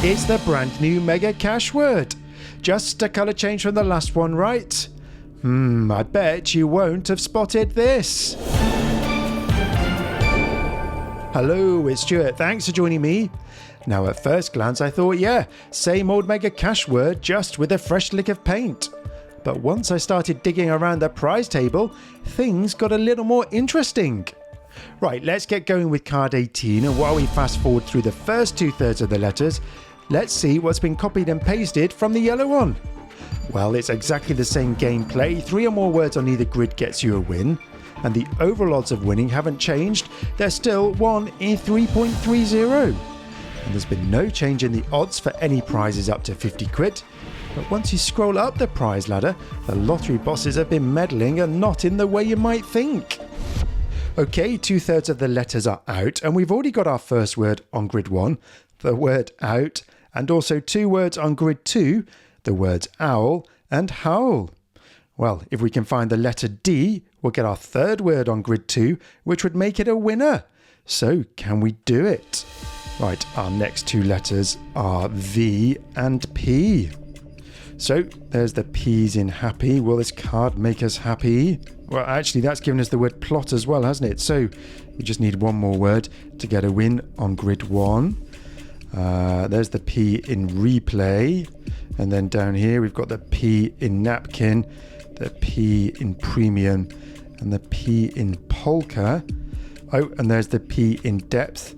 It's the brand new Mega Cashword. Just a colour change from the last one, right? I bet you won't have spotted this. Hello, it's Stuart. Thanks for joining me. Now, at first glance, I thought, yeah, same old Mega Cashword, just with a fresh lick of paint. But once I started digging around the prize table, things got a little more interesting. Right, let's get going with card 18, and while we fast forward through the first 2/3 of the letters, let's see what's been copied and pasted from the yellow one. Well, it's exactly the same gameplay. 3 or more words on either grid gets you a win, and the overall odds of winning haven't changed. They're still 1 in 3.30. And there's been no change in the odds for any prizes up to 50 quid. But once you scroll up the prize ladder, the lottery bosses have been meddling and not in the way you might think. Okay, 2/3 of the letters are out, and we've already got our first word on grid 1, the word out, and also 2 words on grid 2, the words owl and howl. Well, if we can find the letter D, we'll get our third word on grid 2, which would make it a winner. So, can we do it? Right, our next 2 letters are V and P. So, there's the P's in happy. Will this card make us happy? Well, actually, that's given us the word plot as well, hasn't it? So, we just need one more word to get a win on grid 1. There's the P in replay. And then down here, we've got the P in napkin, the P in premium, and the P in polka. Oh, and there's the P in depth.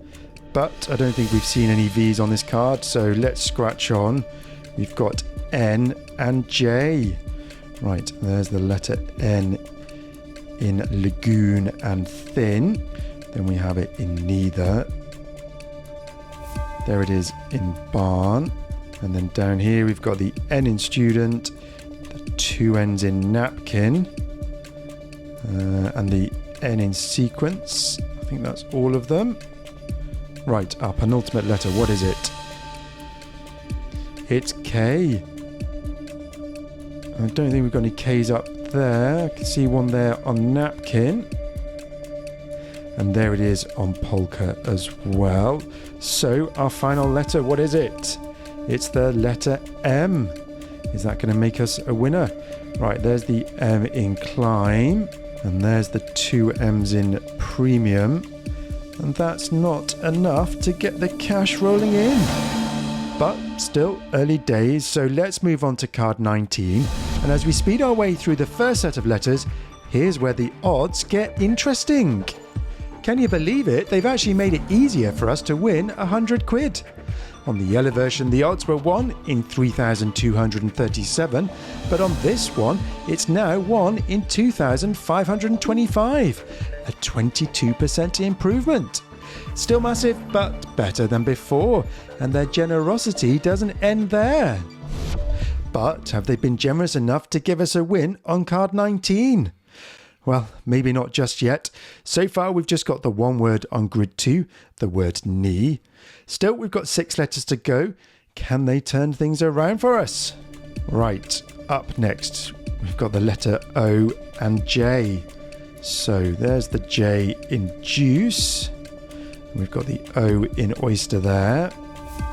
But I don't think we've seen any V's on this card, so let's scratch on. We've got N and J. Right, there's the letter N in lagoon and thin. Then we have it in neither. There it is in barn. And then down here we've got the N in student, the 2 N's in napkin, and the N in sequence. I think that's all of them. Right, our penultimate letter, what is it? It's K. I don't think we've got any K's up there. I can see one there on napkin. And there it is on polka as well. So, our final letter, what is it? It's the letter M. Is that going to make us a winner? Right, there's the M in climb. And there's the 2 M's in premium. And that's not enough to get the cash rolling in. But still early days, so let's move on to card 19. And as we speed our way through the first set of letters, here's where the odds get interesting. Can you believe it? They've actually made it easier for us to win 100 quid. On the yellow version, the odds were 1 in 3,237, but on this one, it's now 1 in 2,525, a 22% improvement. Still massive, but better than before, and their generosity doesn't end there. But have they been generous enough to give us a win on card 19? Well, maybe not just yet. So far, we've just got the one word on grid 2, the word knee. Still, we've got 6 letters to go. Can they turn things around for us? Right, up next, we've got the letter O and J. So there's the J in juice. We've got the O in oyster there.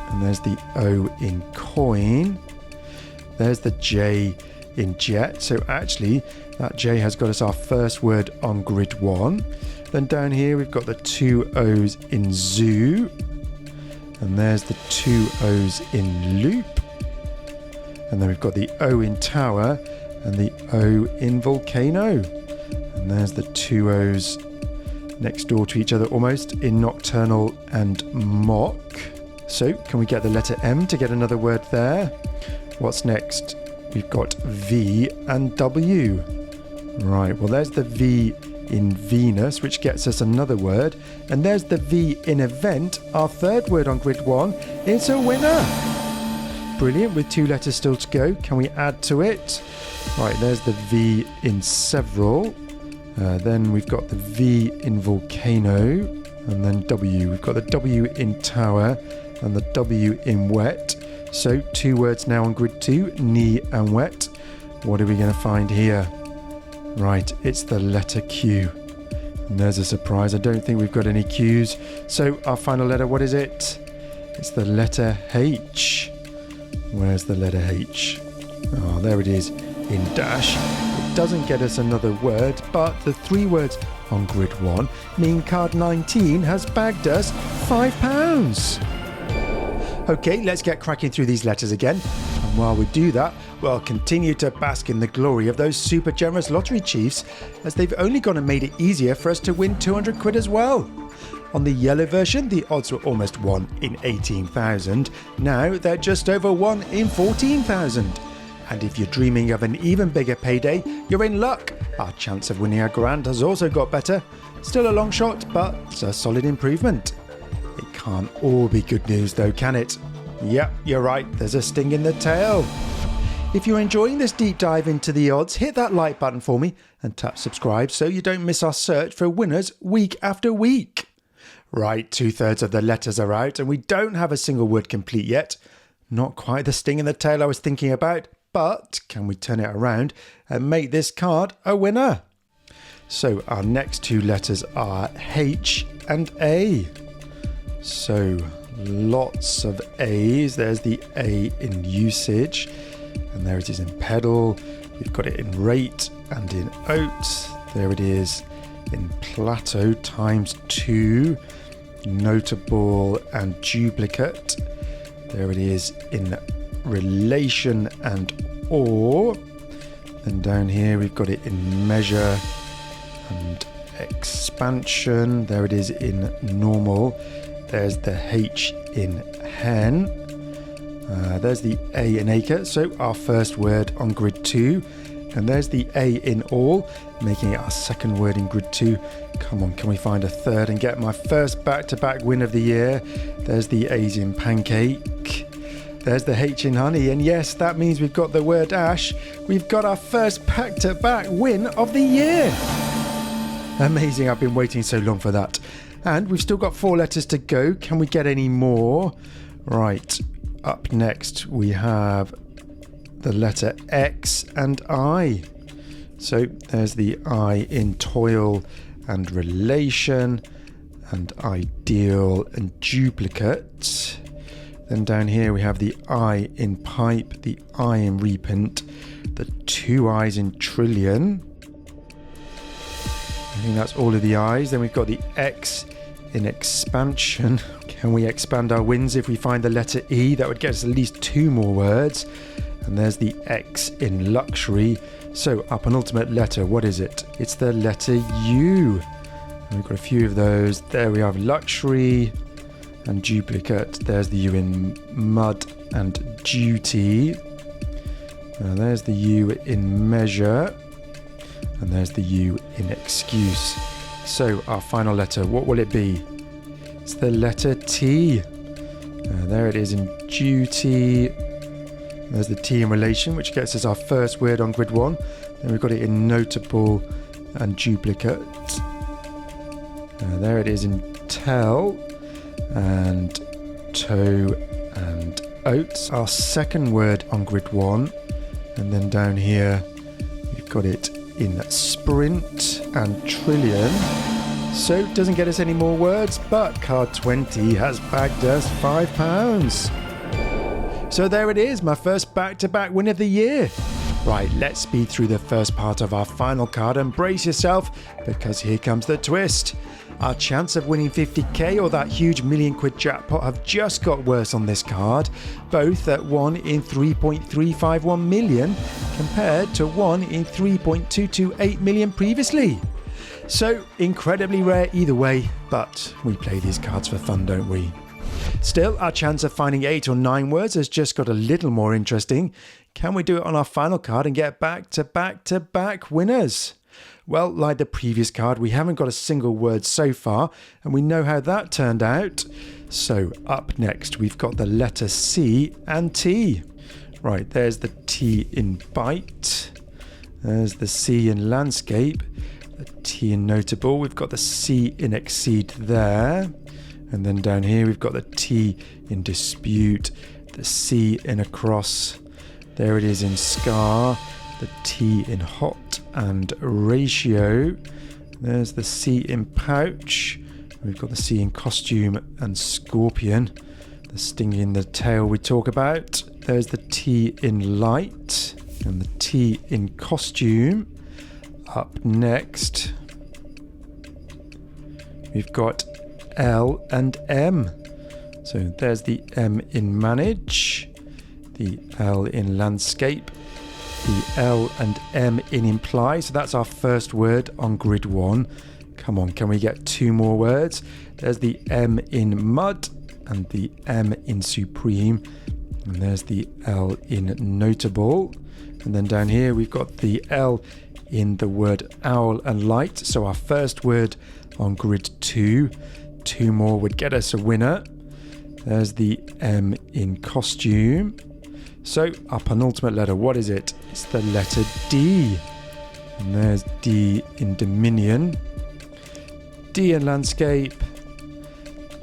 And there's the O in coin. There's the J in jet. So actually, that J has got us our first word on grid 1. Then down here, we've got the 2 O's in zoo. And there's the 2 O's in loop. And then we've got the O in tower and the O in volcano. And there's the 2 O's next door to each other almost in nocturnal and mock. So can we get the letter M to get another word there? What's next? We've got V and W. Right, well there's the V in Venus, which gets us another word. And there's the V in event, our third word on grid 1. It's a winner! Brilliant, with 2 letters still to go. Can we add to it? Right, there's the V in several. Then we've got the V in volcano. And then W. We've got the W in tower and the W in wet. So 2 words now on grid 2, knee and wet. What are we going to find here? Right, it's the letter Q. And there's a surprise. I don't think we've got any Q's. So our final letter, what is it? It's the letter H. Where's the letter H? Oh, there it is in dash. It doesn't get us another word, but the 3 words on grid 1 mean card 19 has bagged us £5. Okay, let's get cracking through these letters again. And while we do that, we'll continue to bask in the glory of those super generous lottery chiefs, as they've only gone and made it easier for us to win 200 quid as well. On the yellow version, the odds were almost 1 in 18,000. Now they're just over 1 in 14,000. And if you're dreaming of an even bigger payday, you're in luck. Our chance of winning a grand has also got better. Still a long shot, but a solid improvement. It can't all be good news though, can it? Yep, you're right, there's a sting in the tail. If you're enjoying this deep dive into the odds, hit that like button for me and tap subscribe so you don't miss our search for winners week after week. Right, 2/3 of the letters are out and we don't have a single word complete yet. Not quite the sting in the tail I was thinking about, but can we turn it around and make this card a winner? So our next 2 letters are H and A. So lots of A's. There's the A in usage, and there it is in pedal. We've got it in rate and in oat. There it is in plateau ×2, notable and duplicate. There it is in relation and or. Then down here we've got it in measure and expansion. There it is in normal. There's the H in hen. There's the A in acre, so our first word on grid 2. And there's the A in all, making it our second word in grid 2. Come on, can we find a third and get my first back-to-back win of the year? There's the A's in pancake. There's the H in honey, and yes, that means we've got the word ash. We've got our first back-to-back win of the year. Amazing, I've been waiting so long for that. And we've still got 4 letters to go. Can we get any more? Right, up next we have the letter X and I. So there's the I in toil and relation and ideal and duplicate. Then down here we have the I in pipe, the I in repent, the 2 I's in trillion. I think that's all of the I's. Then we've got the X in expansion. Can we expand our wins if we find the letter E? That would get us at least 2 more words. And there's the X in luxury. So our penultimate letter, what is it? It's the letter U. And we've got a few of those. There we have luxury and duplicate. There's the U in mud and duty. There's the U in measure. And there's the U in excuse. So our final letter, what will it be? It's the letter T. There it is in duty. There's the T in relation, which gets us our first word on grid 1. Then we've got it in notable and duplicate. There it is in tell and toe and oats. Our second word on grid 1. And then down here, we've got it in sprint and trillion. So it doesn't get us any more words, but card 20 has bagged us £5. So there it is, my first back-to-back win of the year. Right, let's speed through the first part of our final card and brace yourself, because here comes the twist. Our chance of winning 50k or that huge £1 million jackpot have just got worse on this card, both at 1 in 3.351 million compared to 1 in 3.228 million previously. So incredibly rare either way, but we play these cards for fun, don't we? Still, our chance of finding 8 or 9 words has just got a little more interesting. Can we do it on our final card and get back-to-back-to-back winners? Well, like the previous card, we haven't got a single word so far, and we know how that turned out. So up next, we've got the letter C and T. Right, there's the T in bite. There's the C in landscape. The T in notable. We've got the C in exceed there. And then down here, we've got the T in dispute. The C in across. There it is in scar. The T in hot and ratio. There's the C in pouch. We've got the C in costume and scorpion. The sting in the tail we talk about. There's the T in light and the T in costume. Up next, we've got L and M. So there's the M in manage, the L in landscape, the L and M in imply. So that's our first word on grid 1. Come on, can we get 2 more words? There's the M in mud and the M in supreme. And there's the L in notable. And then down here we've got the L in the word owl and light. So our first word on grid 2. 2 more would get us a winner. There's the M in costume. So our penultimate letter, what is it? It's the letter D. And there's D in dominion, D in landscape,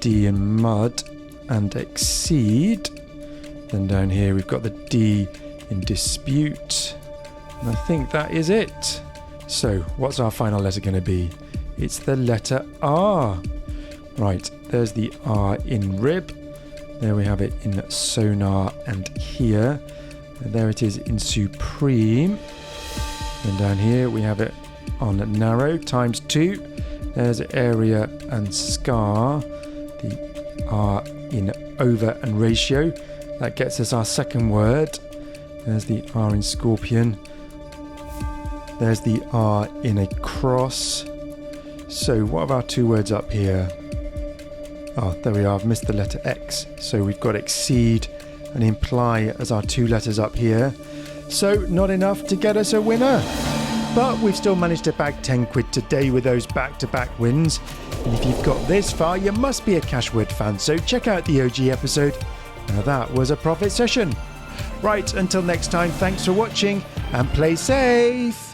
D in mud and exceed. Then down here we've got the D in dispute. And I think that is it. So what's our final letter going to be? It's the letter R. Right, there's the R in rib. There we have it in sonar and here. And there it is in supreme. And down here we have it on narrow times 2. There's area and scar. The R in over and ratio. That gets us our second word. There's the R in scorpion. There's the R in a cross. So what are our 2 words up here? Oh, there we are. I've missed the letter X. So we've got exceed and imply as our 2 letters up here. So not enough to get us a winner. But we've still managed to bag 10 quid today with those back-to-back wins. And if you've got this far, you must be a Cashword fan. So check out the OG episode. Now that was a profit session. Right, until next time, thanks for watching and play safe.